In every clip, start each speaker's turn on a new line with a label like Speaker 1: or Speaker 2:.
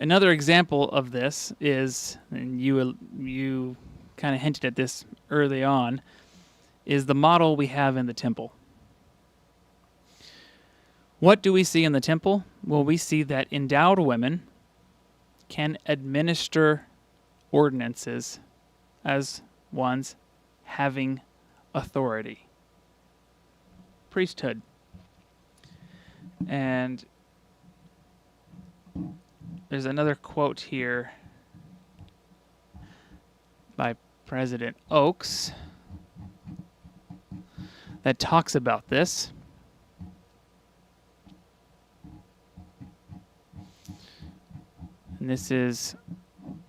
Speaker 1: Another example of this is, and you kind of hinted at this early on, is the model we have in the temple. What do we see in the temple? Well, we see that endowed women can administer ordinances as ones having authority. Priesthood. And there's another quote here by President Oakes that talks about this. And this is,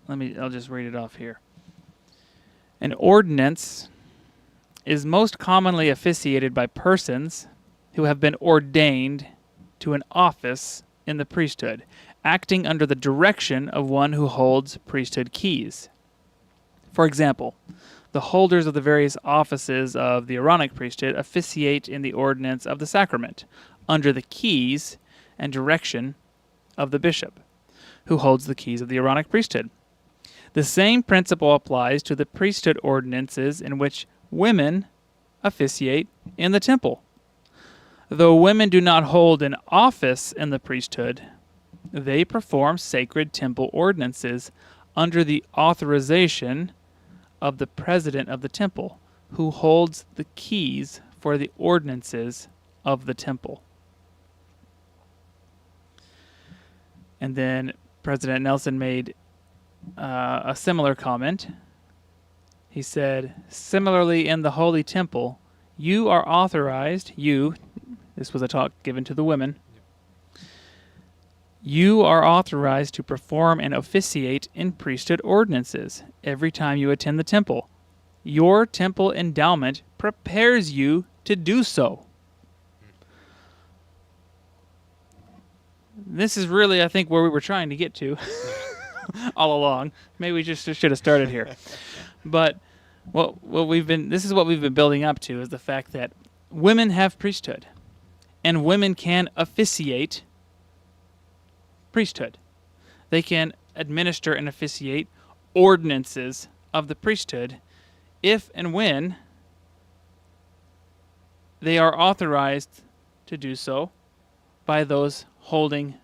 Speaker 1: I'll just read it off here. An ordinance is most commonly officiated by persons who have been ordained to an office in the priesthood, acting under the direction of one who holds priesthood keys. For example, the holders of the various offices of the Aaronic priesthood officiate in the ordinance of the sacrament, under the keys and direction of the bishop, who holds the keys of the Aaronic priesthood. The same principle applies to the priesthood ordinances in which women officiate in the temple. Though women do not hold an office in the priesthood, they perform sacred temple ordinances under the authorization of the president of the temple, who holds the keys for the ordinances of the temple. And then President Nelson made a similar comment. He said, similarly in the holy temple, you are authorized, this was a talk given to the women, you are authorized to perform and officiate in priesthood ordinances every time you attend the temple. Your temple endowment prepares you to do so. This is really, I think, where we were trying to get to all along. Maybe we just should have started here. But this is what we've been building up to, is the fact that women have priesthood, and women can officiate priesthood. They can administer and officiate ordinances of the priesthood if and when they are authorized to do so by those holding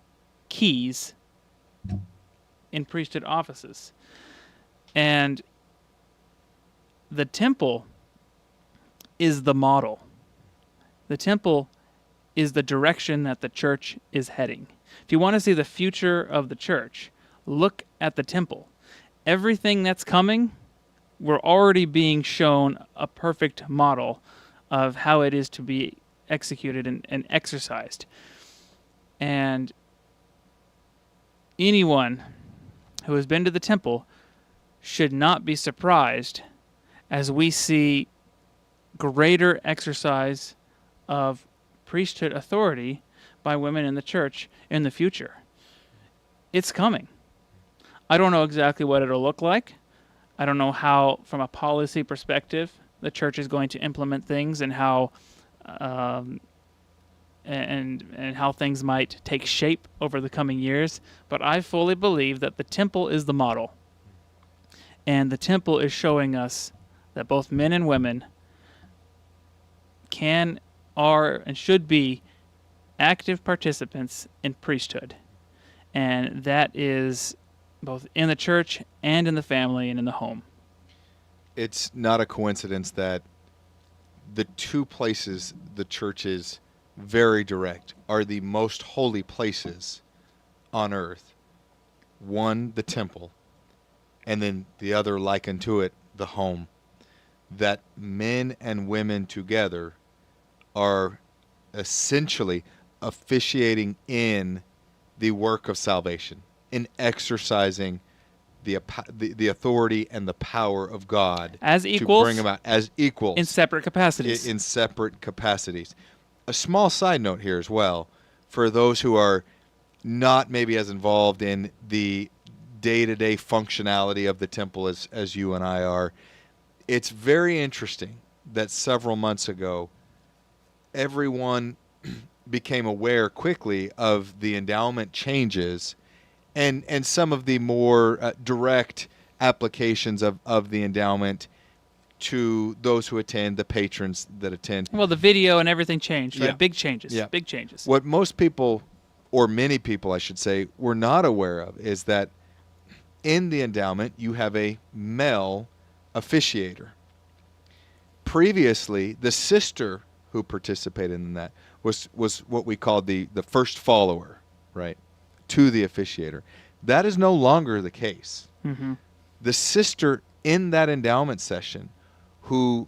Speaker 1: keys in priesthood offices. And the temple is the model. The temple is the direction that the church is heading. If you want to see the future of the church, look at the temple. Everything that's coming, we're already being shown a perfect model of how it is to be executed and exercised. And anyone who has been to the temple should not be surprised as we see greater exercise of priesthood authority by women in the church in the future. It's coming. I don't know exactly what it'll look like. I don't know how, from a policy perspective, the church is going to implement things, and how and how things might take shape over the coming years. But I fully believe that the temple is the model, and the temple is showing us that both men and women are, and should be active participants in priesthood. And that is both in the church and in the family and in the home.
Speaker 2: It's not a coincidence that the two places the church is very direct are the most holy places on earth. One, the temple, and then the other, like unto it, the home. That men and women together are essentially officiating in the work of salvation, in exercising the authority and the power of God
Speaker 1: as equals,
Speaker 2: to bring about as equals
Speaker 1: in separate capacities.
Speaker 2: In separate capacities. A small side note here as well, for those who are not maybe as involved in the day-to-day functionality of the temple as you and I are. It's very interesting that several months ago, everyone became aware quickly of the endowment changes, and some of the more direct applications of the endowment to those who attend, the patrons that attend.
Speaker 1: Well, the video and everything changed, right?
Speaker 2: Yeah.
Speaker 1: Big changes.
Speaker 2: Yeah.
Speaker 1: Big changes.
Speaker 2: What most people, or many people I should say, were not aware of is that in the endowment you have a male officiator. Previously, the sister who participated in that was what we called the first follower, right, to the officiator. That is no longer the case.
Speaker 1: Mm-hmm.
Speaker 2: The sister in that endowment session who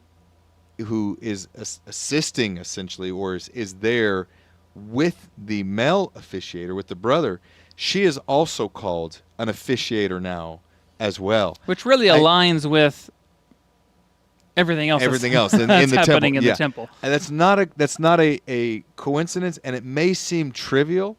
Speaker 2: is assisting essentially, or is there with the male officiator, with the brother, she is also called an officiator now as well.
Speaker 1: Which really aligns with everything else.
Speaker 2: Everything else in
Speaker 1: that's
Speaker 2: the
Speaker 1: happening
Speaker 2: temple.
Speaker 1: in
Speaker 2: Yeah.
Speaker 1: the temple.
Speaker 2: And that's not a coincidence, and it may seem trivial,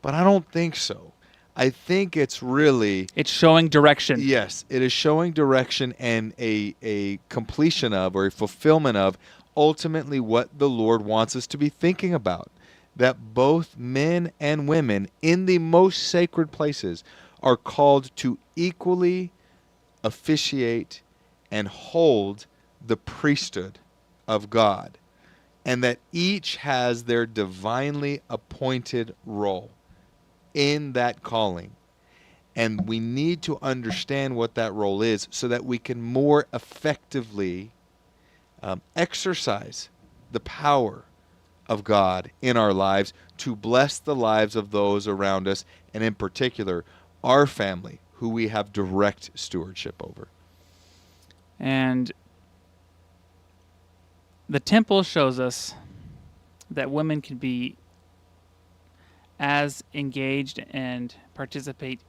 Speaker 2: but I don't think so. I think it's really...
Speaker 1: It's showing direction.
Speaker 2: Yes, it is showing direction and a completion of, or a fulfillment of, ultimately what the Lord wants us to be thinking about. That both men and women in the most sacred places are called to equally officiate and hold the priesthood of God. And that each has their divinely appointed role in that calling. And we need to understand what that role is so that we can more effectively exercise the power of God in our lives to bless the lives of those around us, and in particular, our family, who we have direct stewardship over.
Speaker 1: And the temple shows us that women can be as engaged and participate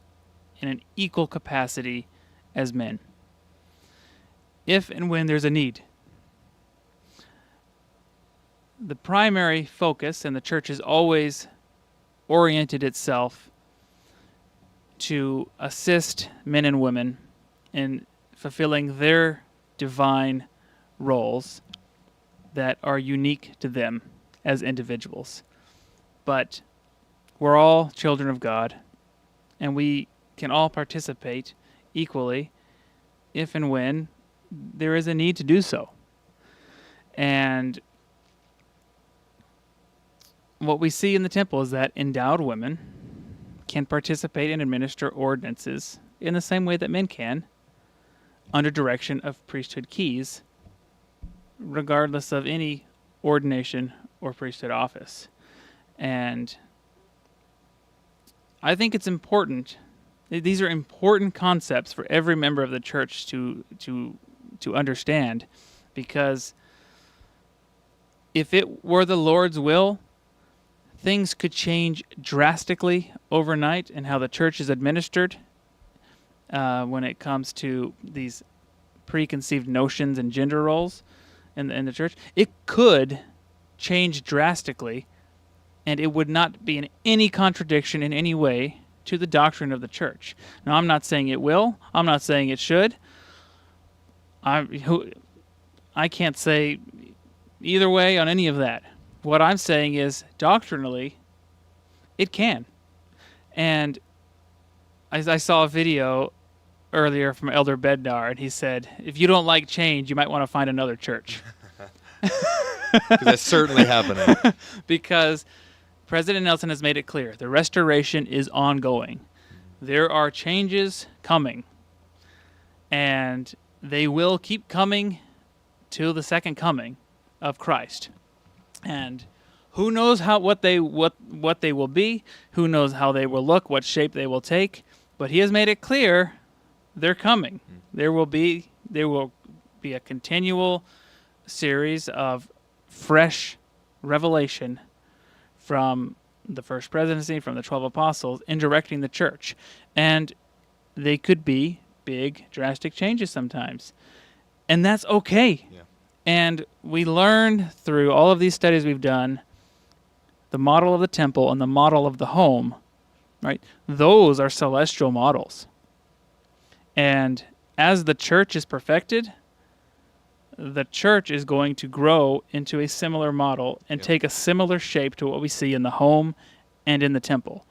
Speaker 1: in an equal capacity as men, if and when there's a need. The primary focus, and the church has always oriented itself to assist men and women in fulfilling their divine roles that are unique to them as individuals. But we're all children of God, and we can all participate equally if and when there is a need to do so. And what we see in the temple is that endowed women can participate and administer ordinances in the same way that men can, under direction of priesthood keys, regardless of any ordination or priesthood office. And I think it's important. These are important concepts for every member of the church to understand, because if it were the Lord's will, things could change drastically overnight in how the church is administered when it comes to these preconceived notions and gender roles in the church. It could change drastically, and it would not be in any contradiction in any way to the doctrine of the church. Now, I'm not saying it will. I'm not saying it should. I can't say either way on any of that. What I'm saying is, doctrinally, it can. And I saw a video earlier from Elder Bednar, and he said, if you don't like change, you might want to find another church.
Speaker 2: That's certainly happening.
Speaker 1: Because President Nelson has made it clear, the restoration is ongoing. There are changes coming, and they will keep coming till the second coming of Christ. And who knows what they will be? Who knows how they will look? What shape they will take? But he has made it clear they're coming. There will be a continual series of fresh revelation from the first presidency, from the 12 apostles, in directing the church. And they could be big, drastic changes sometimes. And that's okay.
Speaker 2: Yeah.
Speaker 1: And we learn through all of these studies we've done, the model of the temple and the model of the home, right? Those are celestial models. And as the church is perfected, the church is going to grow into a similar model and take a similar shape to what we see in the home and in the temple.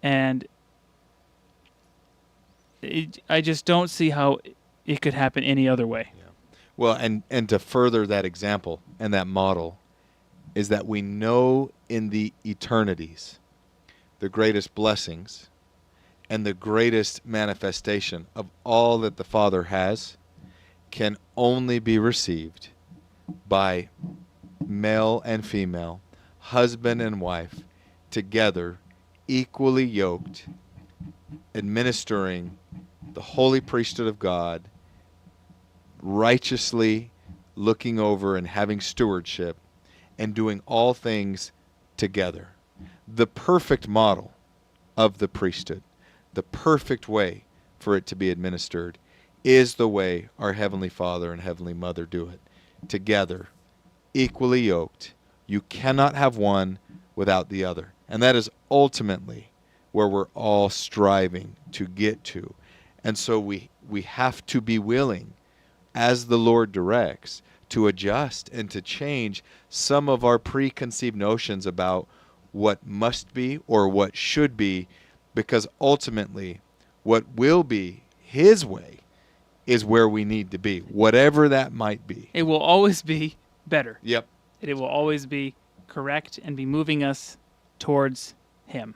Speaker 1: And I just don't see how it could happen any other way.
Speaker 2: Yeah. Well, and to further that example and that model is that we know in the eternities the greatest blessings and the greatest manifestation of all that the Father has can only be received by male and female, husband and wife, together, equally yoked, administering the holy priesthood of God, righteously looking over and having stewardship, and doing all things together. The perfect model of the priesthood, the perfect way for it to be administered, is the way our Heavenly Father and Heavenly Mother do it. Together, equally yoked. You cannot have one without the other. And that is ultimately where we're all striving to get to. And so we have to be willing, as the Lord directs, to adjust and to change some of our preconceived notions about what must be or what should be, because ultimately what will be His way is where we need to be, whatever that might be.
Speaker 1: It will always be better.
Speaker 2: Yep.
Speaker 1: It will always be correct and be moving us towards Him.